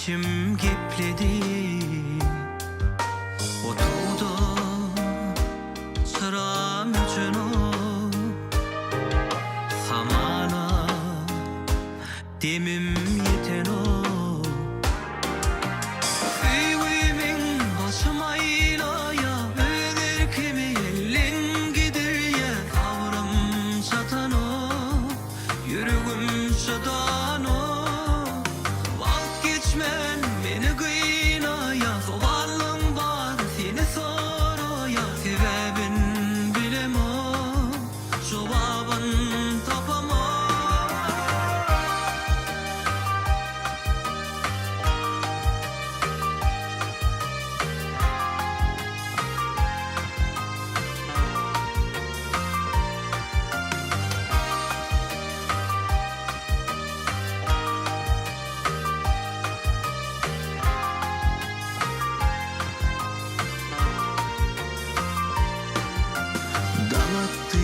içim gepledi. Oturdu sıram üçün o hamana demim yeten o. Üyümün başıma ilaya öder kimi elin gidir ya. Kavram satan o, yüreğim satan o. Vazgeçmen beni kıynaya, soğanlığın var seni soruya. Sebebin bilem o, cevabın tapamam. Dalattı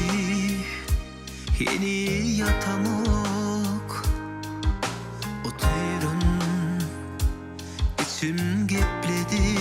yeni yatamok, oturun içim gepledi.